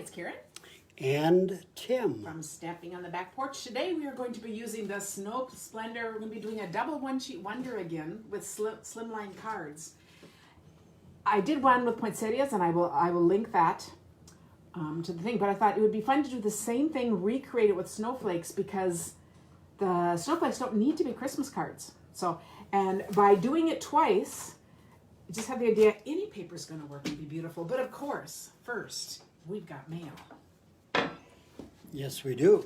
it's Karen. And Tim. From Stamping on the Back Porch. Today we are going to be using the Snow Splendor. We're going to be doing a double one-sheet wonder again with slimline cards. I did one with poinsettias, and I will link that to the thing. But I thought it would be fun to do the same thing, recreate it with snowflakes, because the snowflakes don't need to be Christmas cards. So, and by doing it twice, I just had the idea any paper is going to work and be beautiful. But of course, first we've got mail. Yes, we do.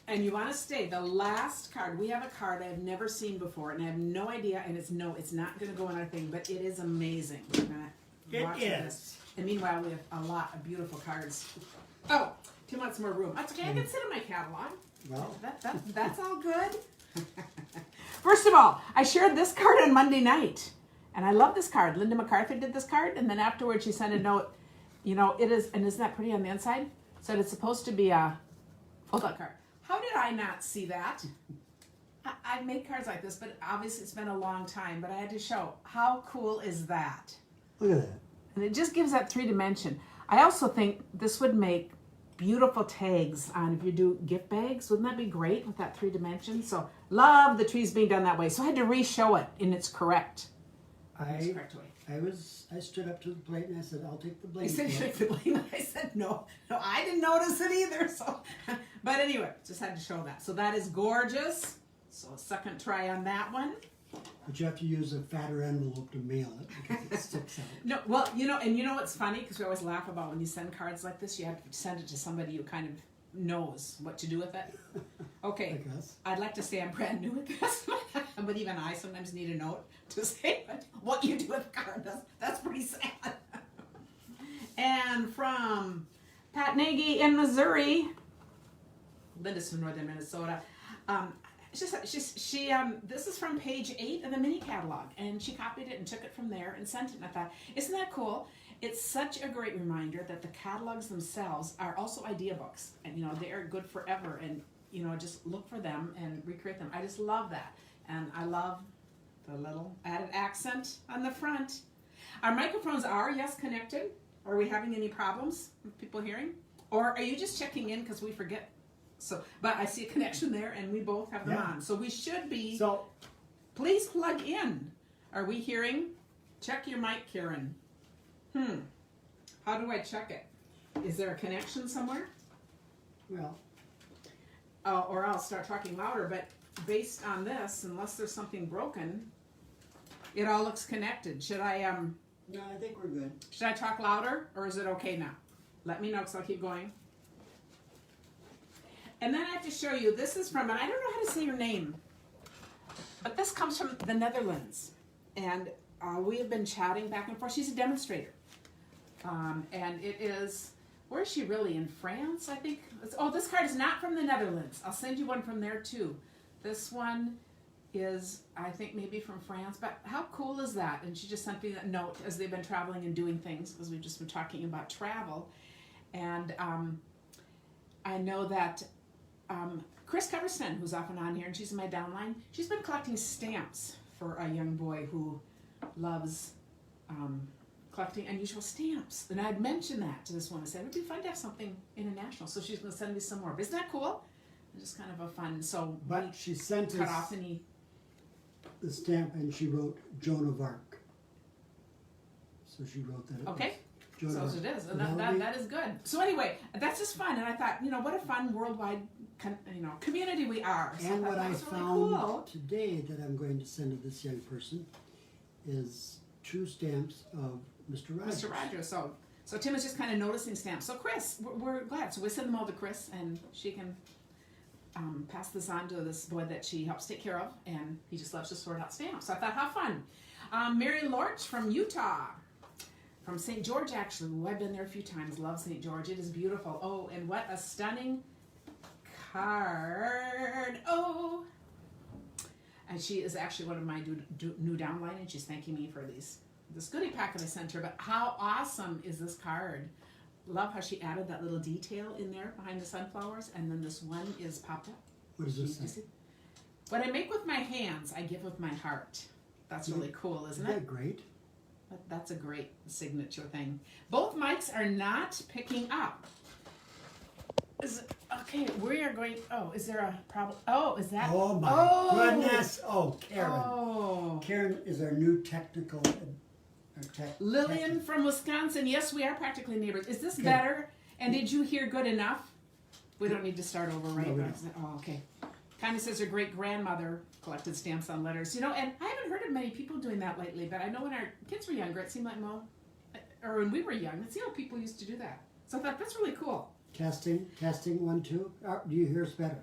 And you want to stay. The last card, we have a card I've never seen before, and I have no idea, and it's not going to go in our thing, but it is amazing. It is. And meanwhile, we have a lot of beautiful cards. Oh, Tim wants more room. That's okay, I can sit in my catalog. Well, that's all good. First of all, I shared this card on Monday night, and I love this card. Linda MacArthur did this card, and then afterwards she sent a note. You know, it is, and isn't that pretty on the inside? Said it's supposed to be a fold-out card. How did I not see that? I've made cards like this, but obviously it's been a long time, but I had to show. How cool is that? look at that. And it just gives that 3-dimension. I also think this would make beautiful tags on if you do gift bags. Wouldn't that be great with that 3-dimension? So love the trees being done that way. So I had to re-show it in its correct way. I stood up to the plate and I said, I'll take the blame. He said, take the blame. I said, no, I didn't notice it either. So, but anyway, just had to show that. So that is gorgeous. So a second try on that one. But you have to use a fatter envelope to mail it because it sticks out. No, well, you know what's funny? Because we always laugh about when you send cards like this, you have to send it to somebody who kind of knows what to do with it. Okay, I'd like to say I'm brand new at this, but even I sometimes need a note to say what you do with the card. That's pretty sad. And from Pat Nagy in Missouri, Linda's from northern Minnesota. This is from page 8 of the mini catalog, and she copied it and took it from there and sent it. And I thought, isn't that cool? It's such a great reminder that the catalogs themselves are also idea books, and they are good forever. And just look for them and recreate them. I just love that, and I love the little added accent on the front. Our microphones are connected. Are we having any problems with people hearing, or are you just checking in because we forget? So, but I see a connection there, and we both have them on. So we should be. So, please plug in. Are we hearing? Check your mic, Karen. How do I check it? Is there a connection somewhere? Well. Or I'll start talking louder. But based on this, unless there's something broken, it all looks connected. Should I? No, I think we're good. Should I talk louder, or is it okay now? Let me know, because I'll keep going. And then I have to show you, this is from, and I don't know how to say your name, but this comes from the Netherlands. And we have been chatting back and forth. She's a demonstrator. And it is, where is she really? In France, I think? This card is not from the Netherlands. I'll send you one from there too. This one is, I think, maybe from France. But how cool is that? And she just sent me that note as they've been traveling and doing things, because we've just been talking about travel. And I know that Chris Coverston, who's often on here, and she's in my downline, she's been collecting stamps for a young boy who loves collecting unusual stamps. And I'd mentioned that to this one. I said, it would be fun to have something international. So she's going to send me some more. But isn't that cool? It's just kind of a fun. So, but she sent cut us off the stamp, and she wrote Joan of Arc. So she wrote that. Okay. So it is, and that is good. So anyway, that's just fun, and I thought, what a fun worldwide, community we are. So and what I really found cool. today that I'm going to send to this young person is 2 stamps of Mr. Rogers. Mr. Rogers. So Tim is just kind of noticing stamps. So Chris, we're glad. So we send them all to Chris, and she can pass this on to this boy that she helps take care of, and he just loves to sort out stamps. So I thought, how fun. Mary Lorch from Utah. From St. George, actually. Ooh, I've been there a few times. Love St. George. It is beautiful. Oh, and what a stunning card. Oh. And she is actually one of my new downline, and she's thanking me for this goodie packet I sent her. But how awesome is this card? Love how she added that little detail in there behind the sunflowers, and then this one is popped up. What does this say? What I make with my hands, I give with my heart. That's really cool, isn't it? Isn't that great? That's a great signature thing. Both mics are not picking up. Okay, we are going. Oh, is there a problem? Oh, is that? Oh my goodness! Oh, Karen. Oh. Karen is our new technical. Lillian from Wisconsin. Yes, we are practically neighbors. Is this better? And did you hear good enough? We don't need to start over, right? No, Oh, okay. Kind of says her great grandmother collected stamps on letters. You know, and I haven't heard of many people doing that lately, but I know when our kids were younger, it seemed like or when we were young, let's see how people used to do that. So I thought that's really cool. Testing, 1, 2. Do you hear us better?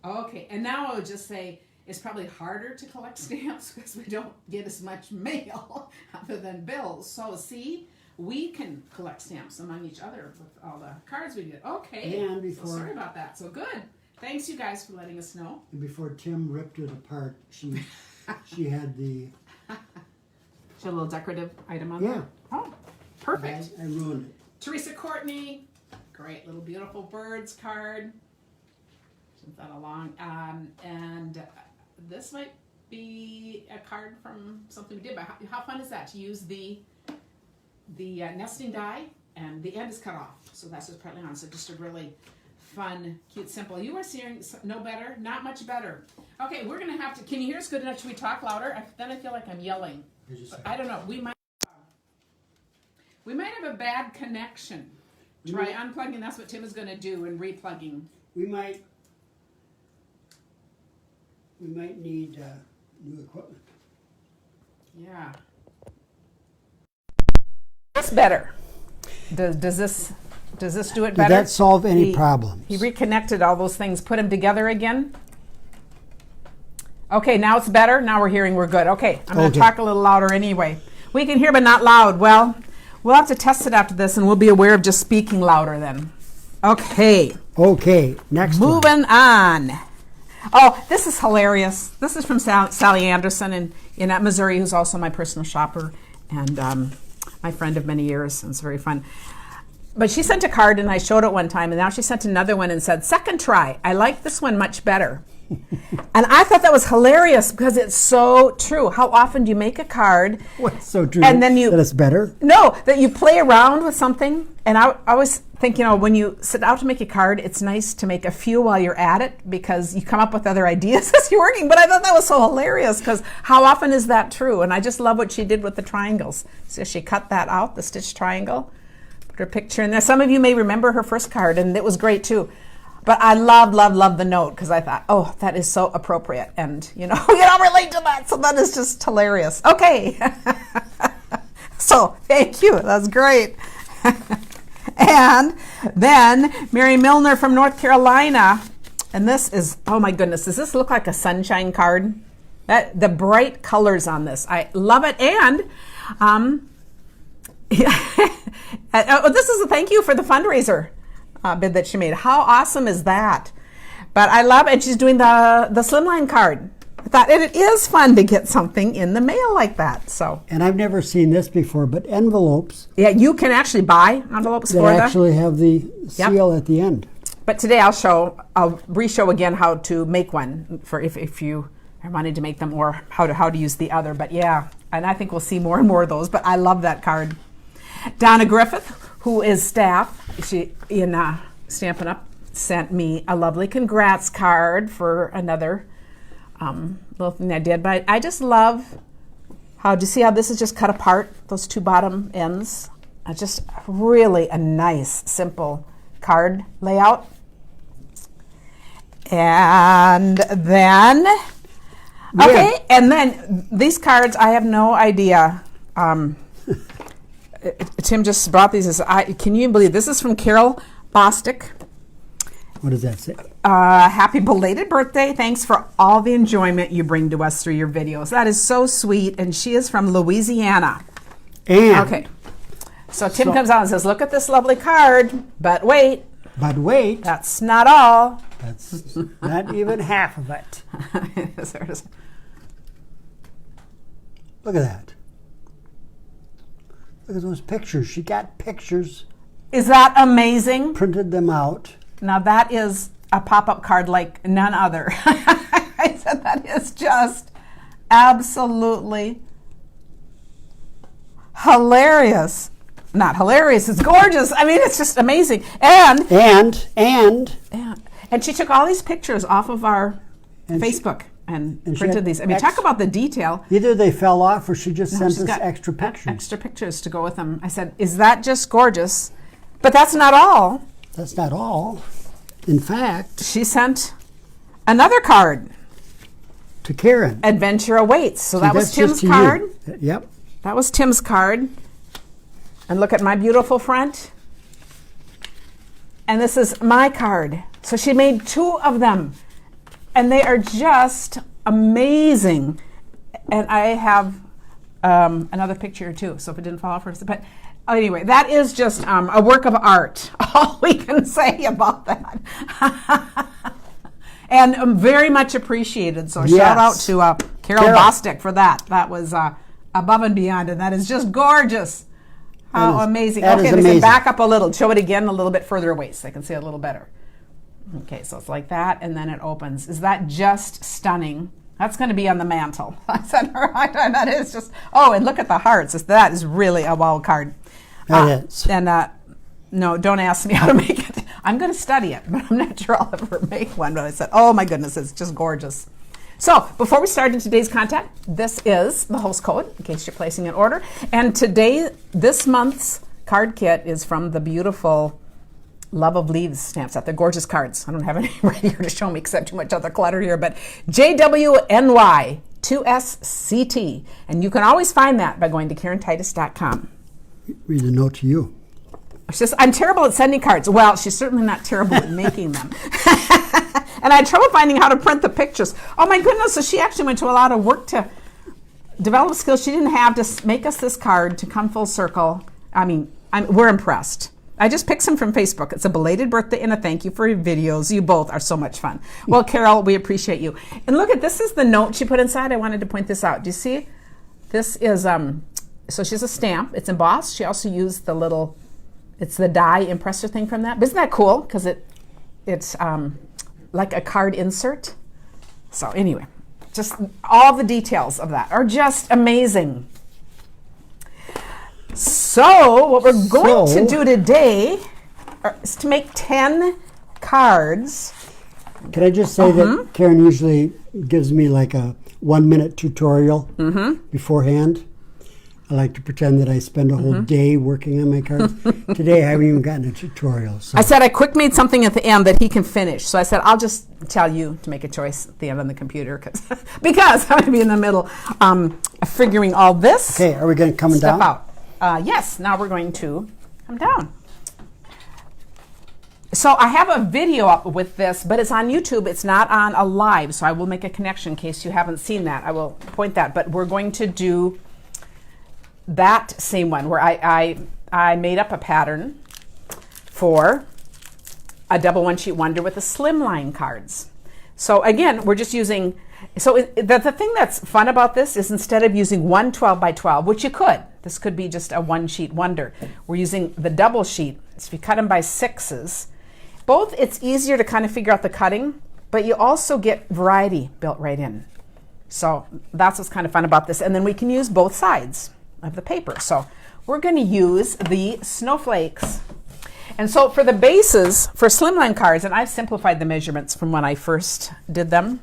Okay, and now I would just say it's probably harder to collect stamps because we don't get as much mail other than bills. So see, we can collect stamps among each other with all the cards we get. Okay, and before, so sorry about that. So good. Thanks you guys for letting us know. And before Tim ripped it apart, she had the... She had a little decorative item on there? Oh, perfect. I ruined it. Teresa Courtney, great little beautiful birds card. Sent that along. And this might be a card from something we did, but how fun is that to use the nesting die, and the end is cut off, so that's just partly on. So just a really fun, cute, simple. You are seeing no better, not much better. Okay, we're gonna have to. Can you hear us good enough? Should we talk louder? Then I feel like I'm yelling. I don't know. We might have a bad connection. Try unplugging. That's what Tim is gonna do, and replugging. We might need new equipment. Yeah. That's better. Does this do it better? Did that solve any problems? He reconnected all those things, put them together again. Okay, now it's better. Now we're good. Okay, I'm going to talk a little louder anyway. We can hear but not loud. Well, we'll have to test it after this, and we'll be aware of just speaking louder then. Okay. Okay, next Moving on. Oh, this is hilarious. This is from Sally Anderson in Missouri, who's also my personal shopper and my friend of many years, and it's very fun. But she sent a card, and I showed it one time, and now she sent another one and said, "Second try. I like this one much better." And I thought that was hilarious because it's so true. How often do you make a card? What's so true? And then that it's better? No, that you play around with something. And I always think, when you sit out to make a card, it's nice to make a few while you're at it because you come up with other ideas as you're working. But I thought that was so hilarious because how often is that true? And I just love what she did with the triangles. So she cut that out, the stitched triangle, put her picture in there. Some of you may remember her first card, and it was great too. But I love the note because I thought, oh, that is so appropriate. And, you don't relate to that. So that is just hilarious. Okay. So thank you. That's great. And then Mary Milner from North Carolina. And this is, oh my goodness, does this look like a sunshine card? The bright colors on this. I love it. And this is a thank you for the fundraiser bid that she made. How awesome is that? But I love it. She's doing the Slimline card. I thought it is fun to get something in the mail like that. So. And I've never seen this before, but envelopes. Yeah, you can actually buy envelopes for them. That actually have the seal at the end. But today I'll re-show again how to make one for if you are wanting to make them, or how to use the other. But yeah, and I think we'll see more and more of those. But I love that card. Donna Griffith, who is staff, she in Stampin' Up, sent me a lovely congrats card for another little thing I did. But I just love do you see how this is just cut apart, those two bottom ends? Just really a nice, simple card layout. And then, okay, and then these cards, I have no idea. Tim just brought these. Can you believe this is from Carol Bostick? What does that say? Happy belated birthday. Thanks for all the enjoyment you bring to us through your videos. That is so sweet. And she is from Louisiana. And okay. So Tim comes out and says, look at this lovely card. But wait. That's not all. That's not even half of it. Look at that. Look at those pictures. She got pictures. Is that amazing? Printed them out. Now that is a pop-up card like none other. I said that is just absolutely hilarious. Not hilarious, it's gorgeous. I mean, it's just amazing. And she took all these pictures off of our Facebook and printed these. I mean, talk about the detail. Either they fell off or she just sent us extra pictures. Extra pictures to go with them. I said, is that just gorgeous? But that's not all. That's not all. In fact, she sent another card. To Karen. Adventure awaits. So that was Tim's card. Yep. That was Tim's card. And look at my beautiful front. And this is my card. So she made 2 of them. And they are just amazing. And I have another picture too. So if it didn't fall off first. But anyway, that is just a work of art. All we can say about that. And very much appreciated. So shout out to Carol Bostic for that. That was above and beyond. And that is just gorgeous. How amazing. Okay, they can back up a little. Show it again a little bit further away so they can see it a little better. Okay, so it's like that, and then it opens. Is that just stunning? That's going to be on the mantle. I said, right, that is just, and look at the hearts. That is really a wow card. That is. And no, don't ask me how to make it. I'm going to study it, but I'm not sure I'll ever make one. But I said, oh my goodness, it's just gorgeous. So before we start in today's content, this is the host code in case you're placing an order. And this month's card kit is from the beautiful Love of Leaves stamp set. They're gorgeous cards. I don't have any right here to show me because I have too much other clutter here. But JWNY 2SCT. And you can always find that by going to KarenTitus.com. Read a note to you. I'm terrible at sending cards. Well, she's certainly not terrible at making them. And I had trouble finding how to print the pictures. Oh my goodness, so she actually went to a lot of work to develop skills she didn't have to make us this card to come full circle. I mean, we're impressed. I just picked some from Facebook. It's a belated birthday and a thank you for your videos. You both are so much fun. Well, Carol, we appreciate you. And look this is the note she put inside. I wanted to point this out. Do you see? This is, so she's a stamp. It's embossed. She also used it's the die impressor thing from that. But isn't that cool? Because it's like a card insert. So anyway, just all the details of that are just amazing. So what we're going to do today is to make 10 cards. Can I just say that Karen usually gives me like a 1-minute tutorial beforehand? I like to pretend that I spend a whole day working on my cards. Today, I haven't even gotten a tutorial. So. I said I quick made something at the end that he can finish. So I said, I'll just tell you to make a choice at the end on the computer because I'm going to be in the middle figuring all this. Okay, are we going to come down? Out. Yes, now we're going to come down. So I have a video up with this, but it's on YouTube. It's not on a live, so I will make a connection in case you haven't seen that. I will point that, but we're going to do that same one where I made up a pattern for a double one-sheet wonder with the Slimline cards. So again, we're just using, the thing that's fun about this is instead of using one 12 by 12, which you could, this could be just a one-sheet wonder, we're using the double sheet. So if you cut them by 6s, both it's easier to kind of figure out the cutting, but you also get variety built right in. So that's what's kind of fun about this. And then we can use both sides of the paper. So we're going to use the snowflakes. And so for the bases, for Slimline cards, and I've simplified the measurements from when I first did them.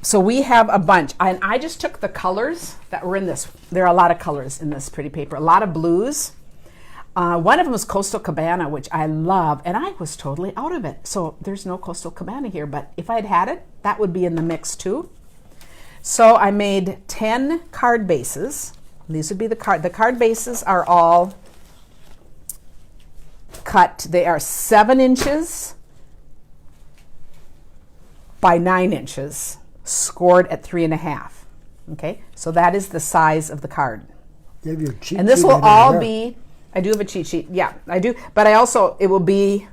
So we have a bunch. And I just took the colors that were in this. There are a lot of colors in this pretty paper. A lot of blues. One of them was Coastal Cabana, which I love. And I was totally out of it. So there's no Coastal Cabana here. But if I'd had it, that would be in the mix too. So I made 10 card bases. These would be the card. The card bases are all cut. They are 7 inches by 9 inches, scored at 3.5. Okay, so that is the size of the card. You have your cheat and this sheet will right all there. be. I do have a cheat sheet. Yeah, I do. But I also it will be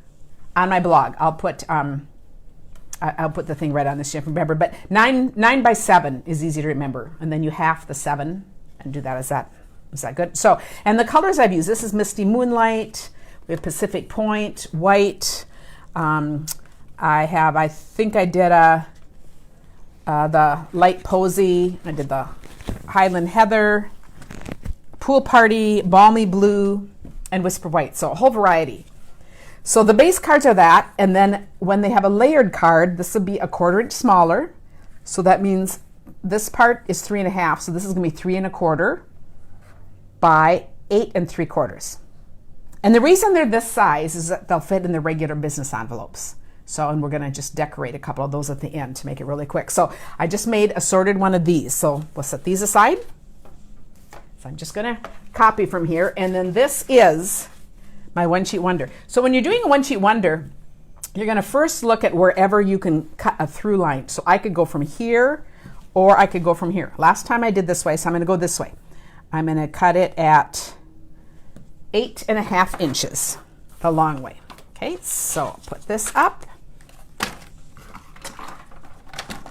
on my blog. I'll put the thing right on this. You have to remember. But 9 by 7 is easy to remember, and then you half the 7 and do that. Is that good? So, and the colors I've used. This is Misty Moonlight. We have Pacific Point, white. I think I did the light posy. I did the Highland Heather. Pool Party, Balmy Blue, and Whisper White. So a whole variety. So the base cards are that, and then when they have a layered card, this would be a 1/4 inch smaller. So that means this part is 3 1/2. So this is going to be 3 1/4 by 8 3/4. And the reason they're this size is that they'll fit in the regular business envelopes. So, and we're going to just decorate a couple of those at the end to make it really quick. So I just made a sorted one of these. So we'll set these aside. So I'm just going to copy from here. And then this is my one sheet wonder. So when you're doing a one sheet wonder, you're going to first look at wherever you can cut a through line. So I could go from here or I could go from here. Last time I did this way, so I'm going to go this way. I'm going to cut it at 8 1/2 inches, the long way. Okay, so I'll put this up.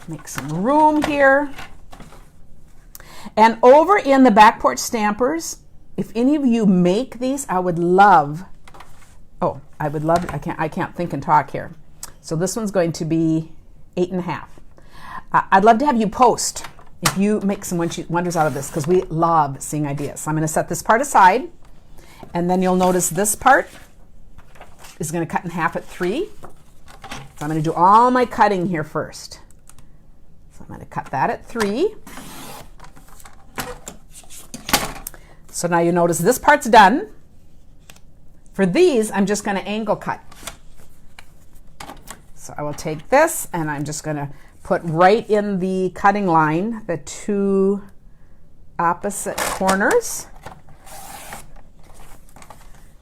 Make some room here. And over in the Back Porch Stampers, if any of you make these, I would love, I can't think and talk here. So this one's going to be 8 1/2. I'd love to have you post if you make some wonders out of this, because we love seeing ideas. So I'm going to set this part aside, and then you'll notice this part is going to cut in half at 3. So I'm going to do all my cutting here first. So I'm going to cut that at 3. So now you notice this part's done. For these, I'm just going to angle cut. So I will take this and I'm just going to put right in the cutting line the 2 opposite corners.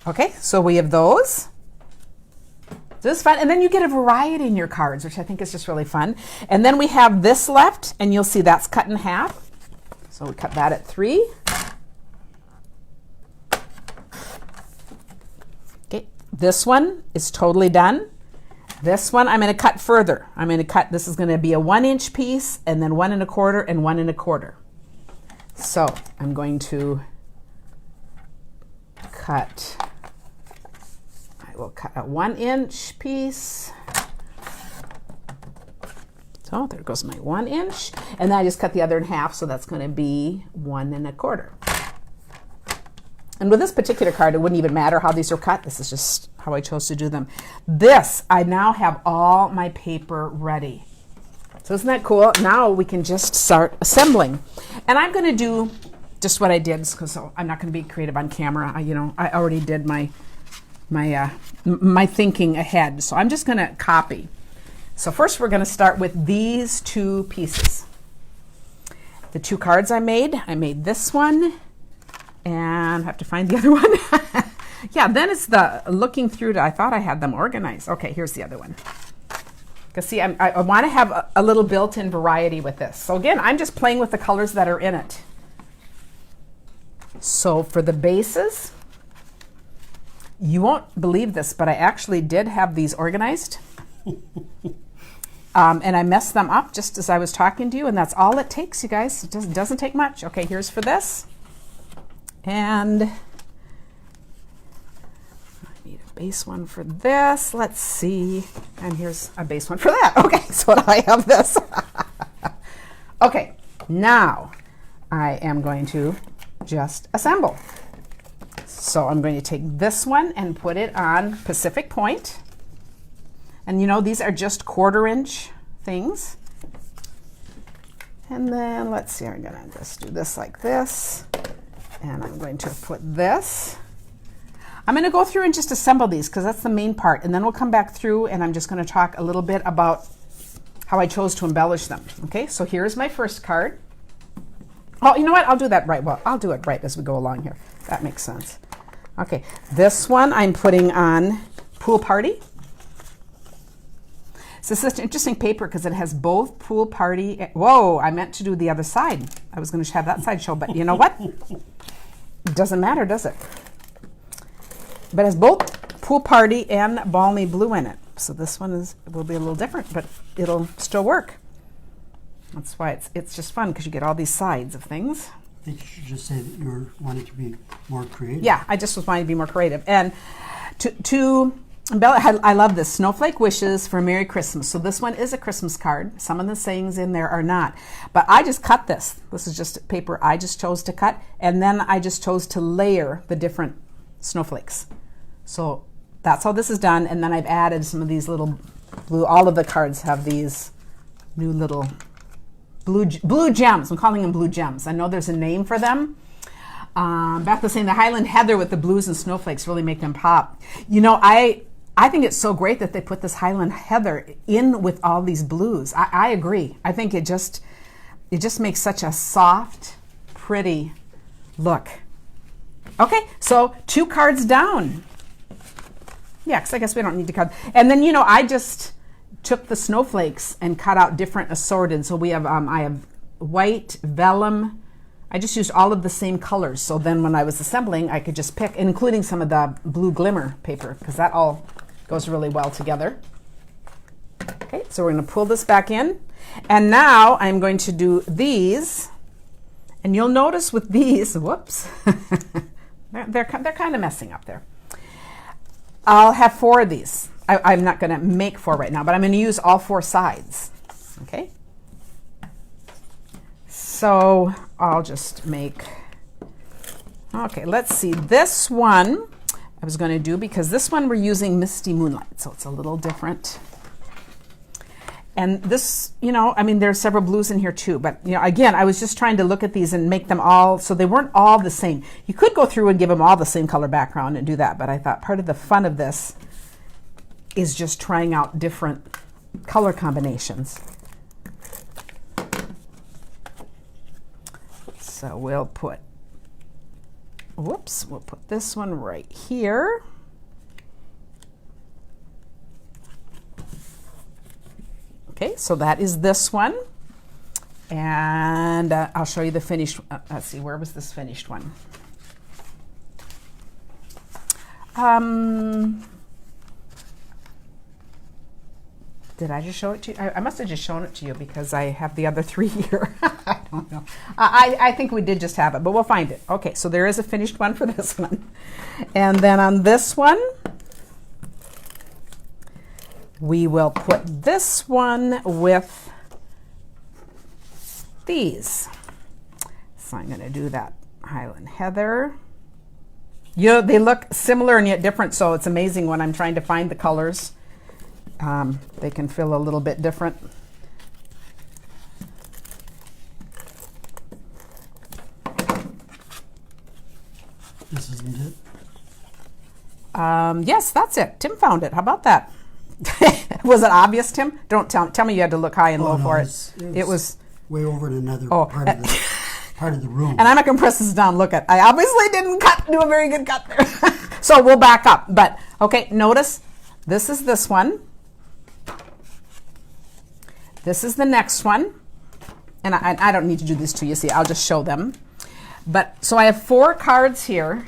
Okay, so we have those. This is fun. And then you get a variety in your cards, which I think is just really fun. And then we have this left, and you'll see that's cut in half. So we cut that at 3. Okay, this one is totally done. This one I'm going to cut further. I'm going to cut, this is going to be a 1 inch piece, and then 1 1/4 and 1 1/4. So I'm going to cut, I will cut a 1 inch piece. So there goes my 1 inch. And then I just cut the other in half, so that's going to be 1 1/4. And with this particular card, it wouldn't even matter how these are cut. This is just how I chose to do them. This, I now have all my paper ready. So isn't that cool? Now we can just start assembling. And I'm going to do just what I did, because I'm not going to be creative on camera. I already did my thinking ahead. So I'm just going to copy. So first we're going to start with these 2 pieces. The 2 cards I made this one, and I have to find the other one. Yeah, then it's the looking through I thought I had them organized. Okay, here's the other one. Because see, I want to have a little built-in variety with this. So again, I'm just playing with the colors that are in it. So for the bases, you won't believe this, but I actually did have these organized. And I messed them up just as I was talking to you, and that's all it takes, you guys. It just doesn't take much. Okay, here's for this. And I need a base one for this. Let's see. And here's a base one for that. Okay, so I have this. Okay, now I am going to just assemble. So I'm going to take this one and put it on Pacific Point. And you know, these are just 1/4 inch things. And then let's see, I'm going to just do this like this. And I'm going to put this. I'm going to go through and just assemble these, because that's the main part. And then we'll come back through and I'm just going to talk a little bit about how I chose to embellish them. Okay, so here's my first card. Oh, you know what? I'll do that right. Well, I'll do it right as we go along here. That makes sense. Okay, this one I'm putting on Pool Party. So this is such interesting paper because it has both Pool Party. Whoa, I meant to do the other side. I was going to have that side show, but you know what? It doesn't matter, does it? But it has both Pool Party and Balmy Blue in it. So this one will be a little different, but it'll still work. That's why it's just fun, because you get all these sides of things. I think you should just say that you're wanting to be more creative. Yeah, I just was wanting to be more creative. And to Bella, I love this. Snowflake wishes for Merry Christmas. So this one is a Christmas card. Some of the sayings in there are not. But I just cut this. This is just paper I just chose to cut. And then I just chose to layer the different snowflakes. So that's how this is done. And then I've added some of these little blue, all of the cards have these new little blue gems. I'm calling them blue gems. I know there's a name for them. Beth was saying the Highland Heather with the blues and snowflakes really make them pop. You know, I think it's so great that they put this Highland Heather in with all these blues. I agree. I think it just makes such a soft, pretty look. Okay, so 2 cards down. Yeah, because I guess we don't need to cut. And then, you know, I just took the snowflakes and cut out different assorted. So we have, I have white, vellum. I just used all of the same colors. So then when I was assembling, I could just pick, including some of the blue glimmer paper, because that all goes really well together. Okay, so we're going to pull this back in. And now I'm going to do these. And you'll notice with these, whoops, they're kind of messing up there. I'll have 4 of these. I'm not going to make 4 right now, but I'm going to use all 4 sides. Okay. So I'll just make, okay, let's see. This one I was going to do, because this one we're using Misty Moonlight, so it's a little different. And this, you know, I mean, there's several blues in here too, but, you know, again, I was just trying to look at these and make them all, so they weren't all the same. You could go through and give them all the same color background and do that, but I thought part of the fun of this is just trying out different color combinations. So we'll put, whoops, we'll put this one right here. Okay, so that is this one. And I'll show you the finished, let's see, where was this finished one? Did I just show it to you? I must have just shown it to you because I have the other 3 here. I don't know. I think we did just have it, but we'll find it. Okay, so there is a finished one for this one. And then on this one, we will put this one with these. So I'm going to do that Highland Heather. You know, they look similar and yet different, so it's amazing when I'm trying to find the colors. They can feel a little bit different. This isn't it? Yes, that's it. Tim found it. How about that? Was it obvious, Tim? Don't tell me you had to look high and low for it. It was way over in another part of the room. And I'm not going to press this down. Look at, I obviously didn't do a very good cut there. So we'll back up. But okay, notice this is this one. This is the next one. And I don't need to do these two. You see, I'll just show them. But so I have 4 cards here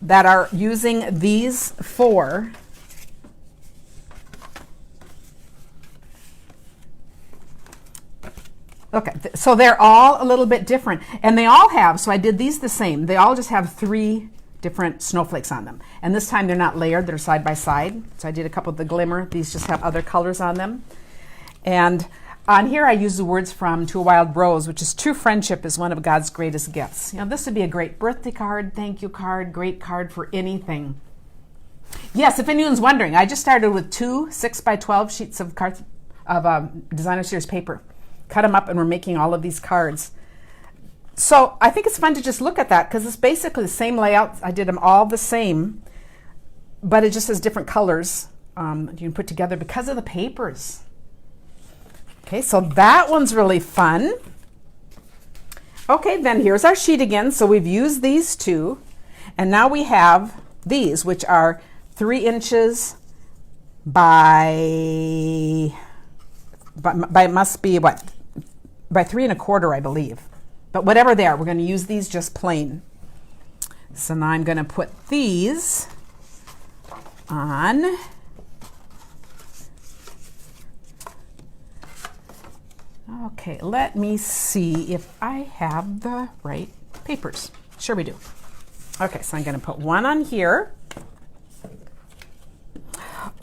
that are using these 4. Okay, so they're all a little bit different, and they all have, so I did these the same. They all just have 3 different snowflakes on them. And this time they're not layered, they're side by side. So I did a couple of the glimmer. These just have other colors on them. And on here I use the words from To a Wild Rose, which is true friendship is one of God's greatest gifts. You know, this would be a great birthday card, thank you card, great card for anything. Yes, if anyone's wondering, I just started with 2 6x12 sheets of cards of Designer Series paper. Cut them up and we're making all of these cards. So I think it's fun to just look at that because it's basically the same layout. I did them all the same, but it just has different colors you can put together because of the papers. Okay, so that one's really fun. Okay, then here's our sheet again. So we've used these 2, and now we have these, which are 3 inches by must be what? By 3 1/4, I believe. But whatever they are, we're going to use these just plain. So now I'm going to put these on. Okay, let me see if I have the right papers. Sure we do. Okay, so I'm going to put one on here.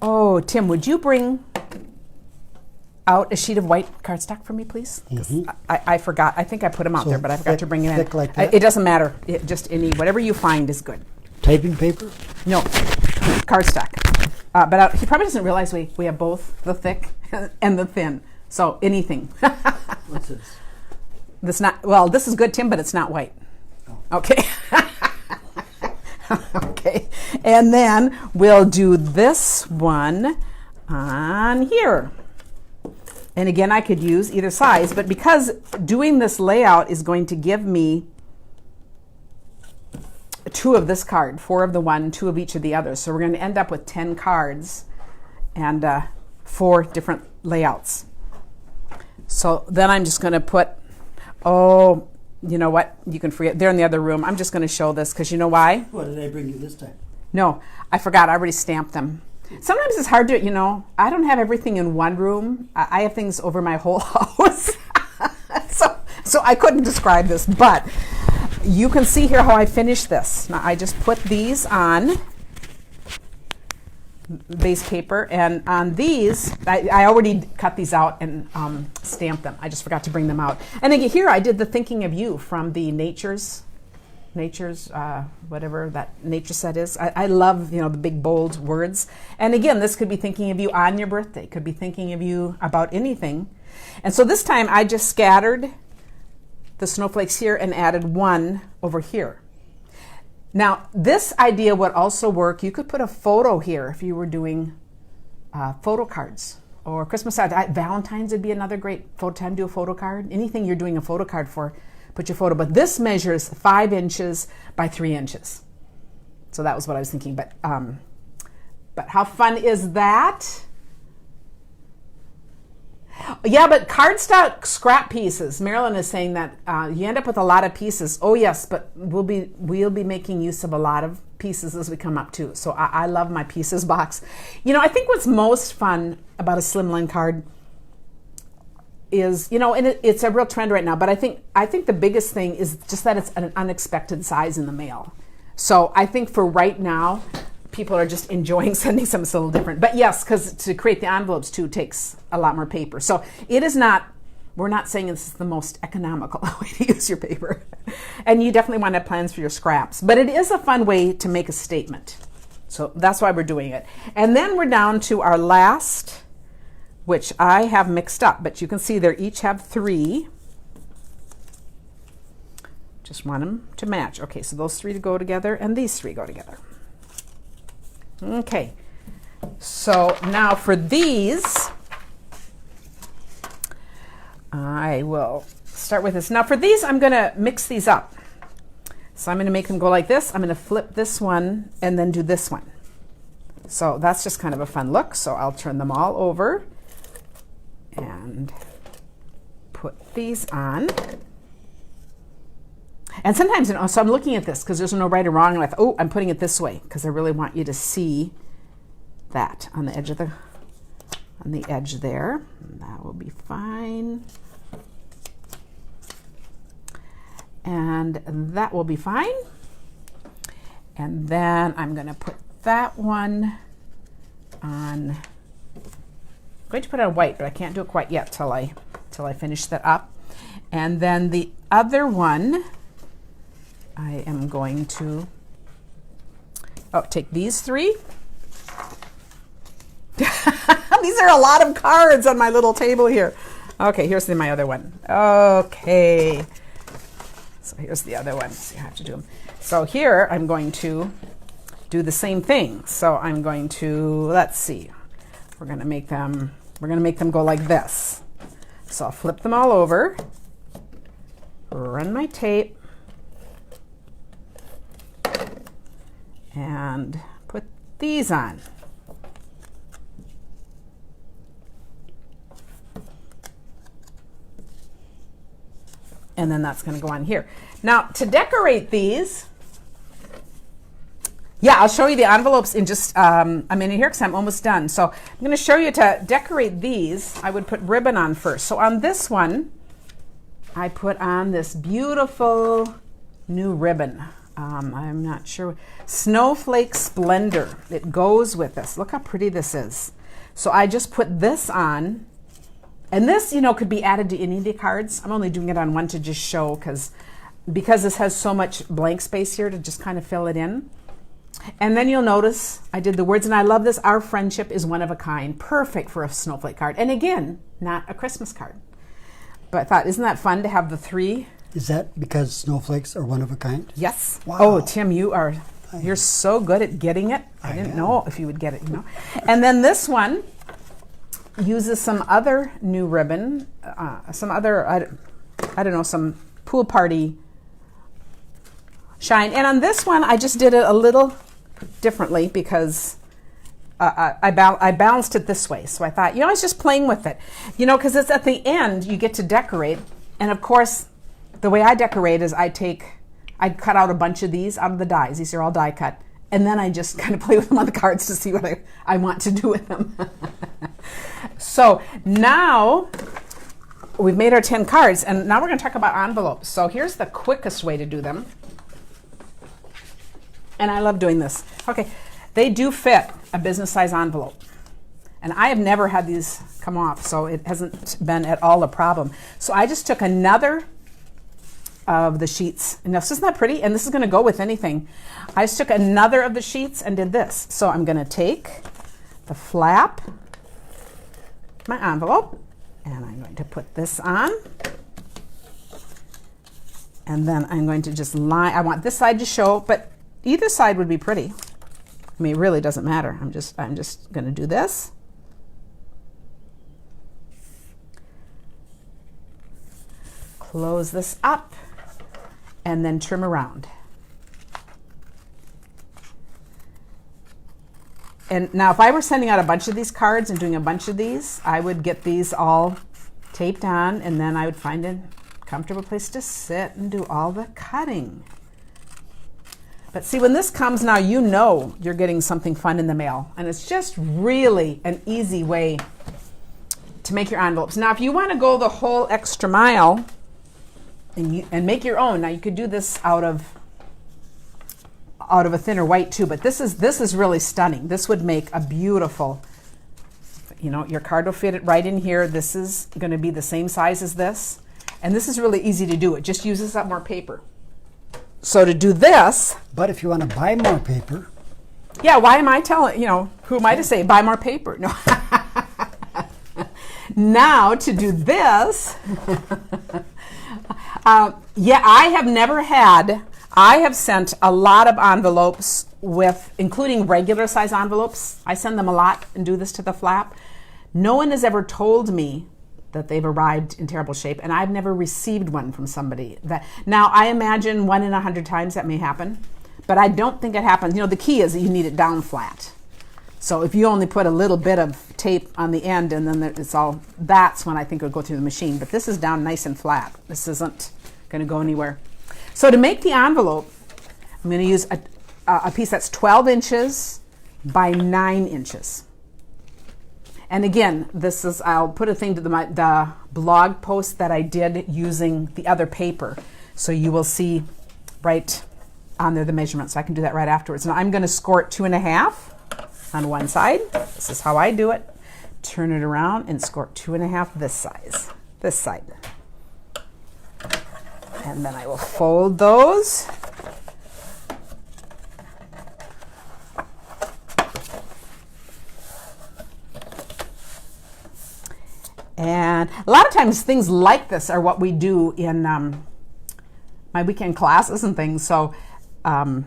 Oh, Tim, would you bring out a sheet of white cardstock for me, please? I forgot. I think I put them out So there, but I forgot to bring it in. thick like that? It doesn't matter. Just whatever you find is good. Typing paper? No, cardstock. But he probably doesn't realize we have both the thick and the thin. So anything. What's this? This is good, Tim, but it's not white. Oh. Okay. Okay. And then we'll do this one on here. And again, I could use either size, but because doing this layout is going to give me 2 of this card, 4 of the one, 2 of each of the others. So we're going to end up with 10 cards and 4 different layouts. So then I'm just going to put, you know what? You can forget. They're in the other room. I'm just going to show this because you know why? What did I bring you this time? No, I forgot. I already stamped them. Sometimes it's hard to, I don't have everything in one room. I have things over my whole house. So I couldn't describe this, but you can see here how I finished this. Now I just put these on base paper, and on these, I already cut these out and stamped them. I just forgot to bring them out. And again, here I did the Thinking of You from the Nature's whatever that nature set is. I love, the big bold words. And again, this could be thinking of you on your birthday, could be thinking of you about anything. And so this time I just scattered the snowflakes here and added 1 over here. Now, this idea would also work. You could put a photo here if you were doing photo cards or Christmas cards. Valentine's would be another great photo time. Do a photo card. Anything you're doing a photo card for, put your photo. But this measures 5 inches by 3 inches. So that was what I was thinking. But how fun is that? Yeah, but cardstock scrap pieces. Marilyn is saying that you end up with a lot of pieces. Oh yes, but we'll be making use of a lot of pieces as we come up too. So I love my pieces box. I think what's most fun about a slimline card is, and it's a real trend right now, but I think the biggest thing is just that it's an unexpected size in the mail. So I think for right now, people are just enjoying sending something a little different. But yes, because to create the envelopes too takes a lot more paper. So it is not, we're not saying this is the most economical way to use your paper. And you definitely want to have plans for your scraps. But it is a fun way to make a statement. So that's why we're doing it. And then we're down to our last, which I have mixed up. But you can see they each have 3. Just want them to match. Okay, so those 3 go together and these 3 go together. Okay, so now for these, I will start with this. Now for these, I'm going to mix these up. So I'm going to make them go like this. I'm going to flip this one and then do this one. So that's just kind of a fun look. So I'll turn them all over and put these on. And sometimes, so I'm looking at this because there's no right or wrong. And I'm putting it this way because I really want you to see that on the edge of on the edge there. And that will be fine. And that will be fine. And then I'm going to put that one on. I'm going to put it on white, but I can't do it quite yet till I finish that up. And then the other one, I am going to take these 3. These are a lot of cards on my little table here. Okay, here's my other one. Okay, so here's the other one. So you have to do them. So here I'm going to do the same thing. So I'm going to, let's see, we're going to make them go like this. So I'll flip them all over, run my tape, and put these on. And then that's going to go on here. Now to decorate these, I'll show you the envelopes in just a minute here because I'm almost done. So I'm going to show you to decorate these. I would put ribbon on first. So on this one, I put on this beautiful new ribbon. I'm not sure. Snowflake Splendor. It goes with this. Look how pretty this is. So I just put this on. And this, could be added to any of the cards. I'm only doing it on one to just show because this has so much blank space here to just kind of fill it in. And then you'll notice I did the words, and I love this. Our friendship is one of a kind. Perfect for a snowflake card. And again, not a Christmas card. But I thought, isn't that fun to have the 3? Is that because snowflakes are one of a kind? Yes. Wow. Oh, Tim, you're so good at getting it. I didn't know if you would get it, And then this one uses some other new ribbon, some other, I don't know, some pool party shine. And on this one, I just did it a little differently because I balanced it this way. So I thought, I was just playing with it, because it's at the end, you get to decorate. And of course, the way I decorate is I cut out a bunch of these out of the dies. These are all die cut. And then I just kind of play with them on the cards to see what I want to do with them. So now we've made our 10 cards, and now we're going to talk about envelopes. So here's the quickest way to do them. And I love doing this. Okay, they do fit a business size envelope. And I have never had these come off, so it hasn't been at all a problem. So I just took another of the sheets. And this isn't that pretty? And this is going to go with anything. I just took another of the sheets and did this. So I'm going to take the flap, my envelope, and I'm going to put this on. And then I'm going to just line. I want this side to show, but either side would be pretty. I mean, it really doesn't matter. I'm just going to do this. Close this up and then trim around. And now if I were sending out a bunch of these cards and doing a bunch of these, I would get these all taped on, and then I would find a comfortable place to sit and do all the cutting. But see, when this comes now, you're getting something fun in the mail, and it's just really an easy way to make your envelopes. Now, if you want to go the whole extra mile and make your own, now you could do this out of a thinner white too, but this is really stunning. This would make a beautiful, your card will fit it right in here. This is going to be the same size as this, and this is really easy to do. It just uses up more paper. So to do this, but if you want to buy more paper, yeah, why am I telling, who am I to say buy more paper? No. Now to do this, I have sent a lot of envelopes including regular size envelopes. I send them a lot and do this to the flap. No one has ever told me that they've arrived in terrible shape, and I've never received one from somebody. Now, I imagine 1 in 100 times that may happen, but I don't think it happens. The key is that you need it down flat. So if you only put a little bit of tape on the end and then that's when I think it would go through the machine. But this is down nice and flat. This isn't going to go anywhere. So to make the envelope, I'm going to use a piece that's 12 inches by 9 inches. And again, I'll put a thing to the blog post that I did using the other paper. So you will see right on there the measurements. So I can do that right afterwards. Now I'm going to score it 2.5 on one side. This is how I do it. Turn it around and score 2.5 this side. And then I will fold those. And a lot of times things like this are what we do in my weekend classes and things. So, and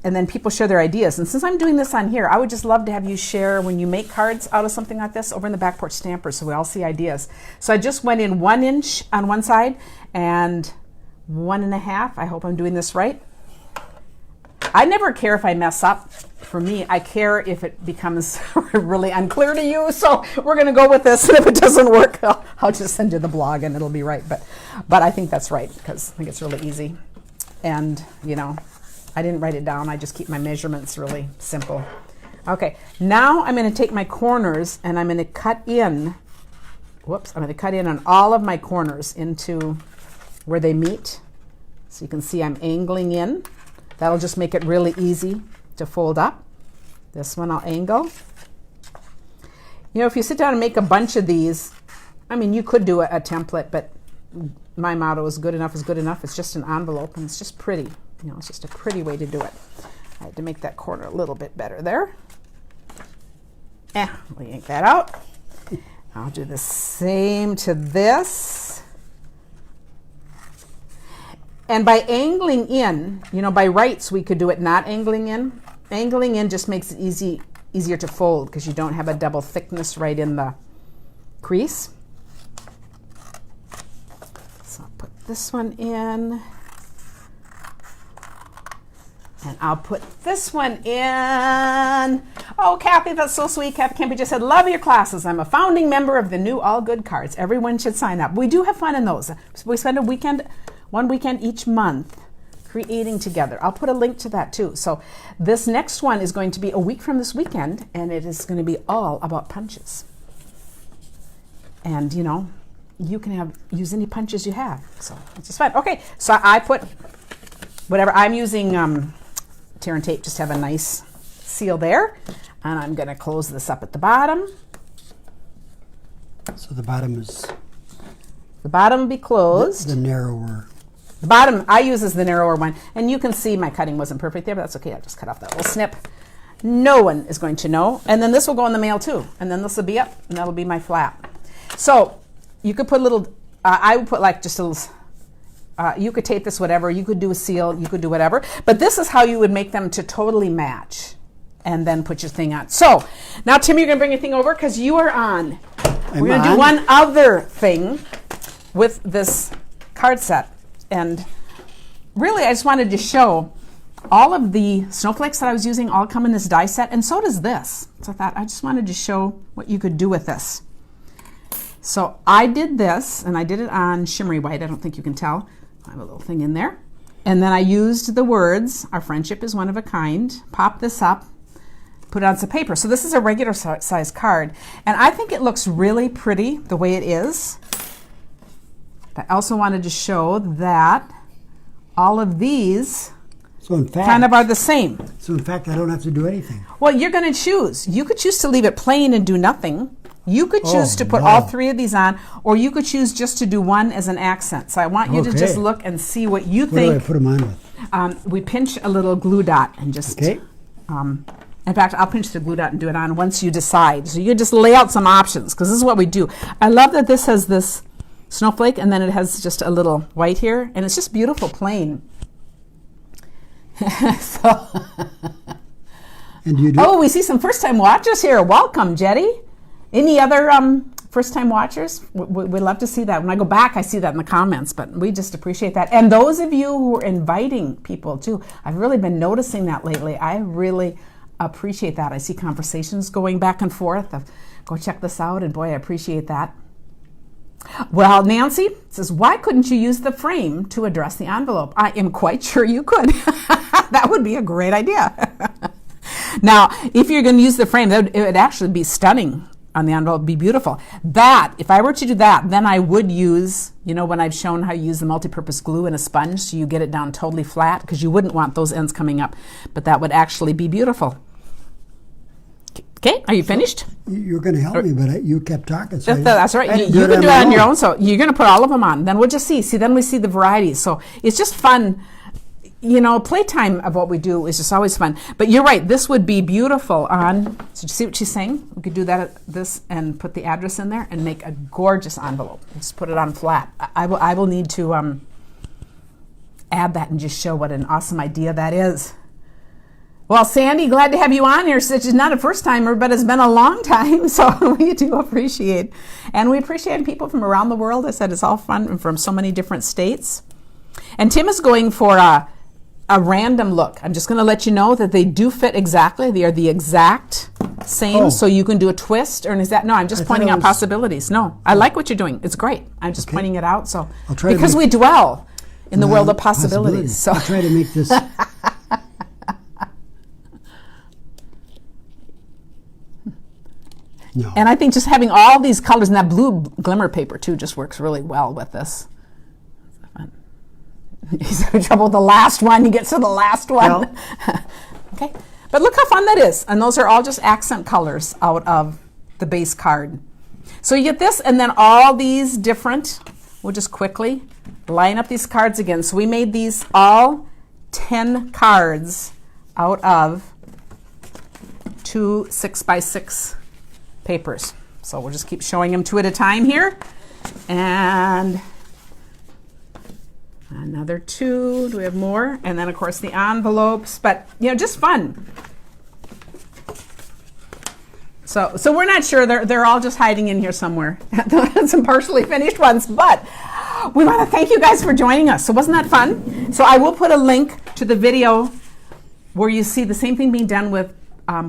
then people share their ideas. And since I'm doing this on here, I would just love to have you share when you make cards out of something like this over in the Back Porch Stampers so we all see ideas. So I just went in 1 inch on one side and 1.5. I hope I'm doing this right. I never care if I mess up. For me, I care if it becomes really unclear to you. So we're going to go with this. And if it doesn't work, I'll just send you the blog and it'll be right. But I think that's right because I think it's really easy. And, I didn't write it down. I just keep my measurements really simple. Okay, now I'm going to take my corners and I'm going to cut in. I'm going to cut in on all of my corners into where they meet. So you can see I'm angling in That'll just make it really easy to fold up. This one I'll angle. You know, if you sit down and make a bunch of these, I mean, you could do a template, but my motto is good enough is good enough. It's just an envelope, and it's just pretty. You know, it's just a pretty way to do it. I had to make that corner a little bit better there. We'll yank that out. I'll do the same to this. And by angling in, you know, by rights, we could do it not angling in. Angling in just makes it easier to fold because you don't have a double thickness right in the crease. So I'll put this one in. And I'll put this one in. Oh, Kathy, that's so sweet. Kathy Kempe just said, love your classes. I'm a founding member of the new All Good cards. Everyone should sign up. We do have fun in those. We spend one weekend each month creating together. I'll put a link to that too. So this next one is going to be a week from this weekend, and it is going to be all about punches. And, you know, you can use any punches you have. So it's just fun. Okay, so I put whatever. I'm using tear and tape, just have a nice seal there. And I'm going to close this up at the bottom. So the bottom is... The bottom will be closed. The narrower. The bottom I use is the narrower one. And you can see my cutting wasn't perfect there, but that's okay. I'll just cut off that little snip. No one is going to know. And then this will go in the mail too. And then this will be up, and that'll be my flap. So you could put a little, I would put like just a little, you could tape this whatever, you could do a seal, you could do whatever. But this is how you would make them to totally match and then put your thing on. So now, Tim, you're going to bring your thing over because you are on. We're going to do one other thing with this card set. And really, I just wanted to show all of the snowflakes that I was using all come in this die set, and so does this. So I thought I just wanted to show what you could do with this. So I did this, and I did it on shimmery white. I don't think you can tell. I have a little thing in there. And then I used the words, our friendship is one of a kind, pop this up, put it on some paper. So this is a regular size card. And I think it looks really pretty the way it is. I also wanted to show that all of these kind of are the same. So in fact, I don't have to do anything. Well, you're going to choose. You could choose to leave it plain and do nothing. You could choose to put all three of these on, or you could choose just to do one as an accent. So I want you to just look and see what you think. What do I put them on with? We pinch a little glue dot and just... Okay. In fact, I'll pinch the glue dot and do it on once you decide. So you just lay out some options, because this is what we do. I love that this has this snowflake, and then it has just a little white here, and it's just beautiful plain. So... And you do? Oh, we see some first-time watchers here. Welcome, Jetty. Any other first-time watchers? We'd love to see that. When I go back, I see that in the comments, but we just appreciate that. And those of you who are inviting people, too, I've really been noticing that lately. I really appreciate that. I see conversations going back and forth of, go check this out, and boy, I appreciate that. Well, Nancy says, why couldn't you use the frame to address the envelope? I am quite sure you could. That would be a great idea. Now, if you're going to use the frame, it would actually be stunning on the envelope, be beautiful. That, if I were to do that, then I would use, you know, when I've shown how you use the multi-purpose glue and a sponge, so you get it down totally flat, because you wouldn't want those ends coming up, but that would actually be beautiful. Okay, are you finished? You're going to help me, but you kept talking. So that's right. You can do it on your own, so you're going to put all of them on. Then we'll just see. Then we see the varieties. So it's just fun. You know, playtime of what we do is just always fun. But you're right, this would be beautiful on, so you see what she's saying? We could do that, this, and put the address in there and make a gorgeous envelope. Just put it on flat. I will need to add that and just show what an awesome idea that is. Well, Sandy, glad to have you on here. She's not a first-timer, but it's been a long time, so we do appreciate. And we appreciate people from around the world. I said it's all fun and from so many different states. And Tim is going for a random look. I'm just going to let you know that they do fit exactly. They are the exact same, so you can do a twist or an exact. No, I'm just pointing out possibilities. No, I like what you're doing. It's great. I'm just pointing it out. So because we dwell in the world of possibilities. So I'll try to make this. No. And I think just having all these colors and that blue glimmer paper too just works really well with this. He's having trouble with the last one. He gets to the last one. Well. Okay. But look how fun that is. And those are all just accent colors out of the base card. So you get this, and then all these different, we'll just quickly line up these cards again. So we made these all 10 cards out of 2 6x6 papers. So we'll just keep showing them 2 at a time here. And another 2. Do we have more? And then, of course, the envelopes. But, you know, just fun. So we're not sure. They're all just hiding in here somewhere. Some partially finished ones. But we want to thank you guys for joining us. So wasn't that fun? So I will put a link to the video where you see the same thing being done with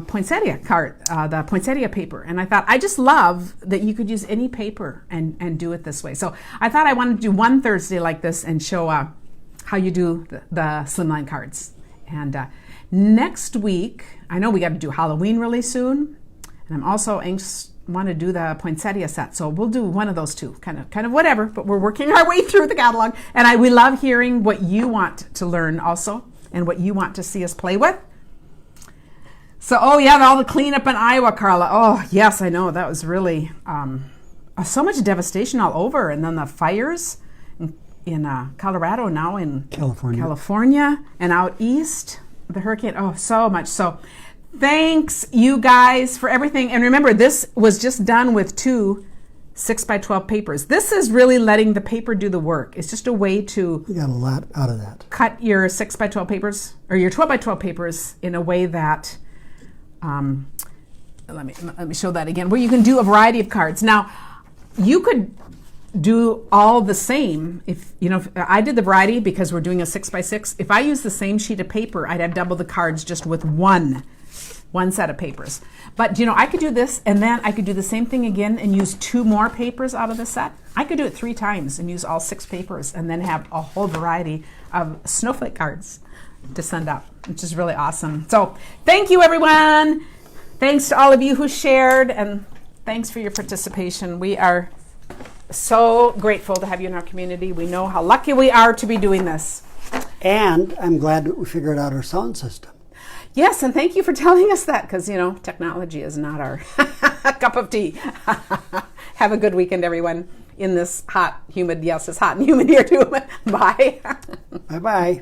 poinsettia card, the poinsettia paper. And I thought, I just love that you could use any paper and do it this way. So I thought I wanted to do one Thursday like this and show how you do the Slimline cards. And next week, I know we got to do Halloween really soon. And I'm also want to do the poinsettia set. So we'll do one of those two, kind of whatever, but we're working our way through the catalog. And we love hearing what you want to learn also and what you want to see us play with. So, oh yeah, all the cleanup in Iowa, Carla. Oh yes, I know, that was really so much devastation all over. And then the fires in Colorado, now in California and out east, the hurricane, oh, so much. So thanks you guys for everything. And remember, this was just done with 2 6x12 papers. This is really letting the paper do the work. It's just a way to... You got a lot out of that. Cut your 6x12 papers, or your 12x12 papers in a way that... let me show that again, where you can do a variety of cards. Now, you could do all the same. If I did the variety because we're doing a 6x6. If I use the same sheet of paper, I'd have double the cards just with one set of papers. But I could do this, and then I could do the same thing again and use 2 more papers out of the set. I could do it 3 times and use all 6 papers and then have a whole variety of snowflake cards to send up, which is really awesome. So thank you, everyone. Thanks to all of you who shared, and thanks for your participation. We are so grateful to have you in our community. We know how lucky we are to be doing this. And I'm glad that we figured out our sound system. Yes, and thank you for telling us that, because, technology is not our cup of tea. Have a good weekend, everyone, in this hot, humid, yes, it's hot and humid here too. Bye. Bye-bye.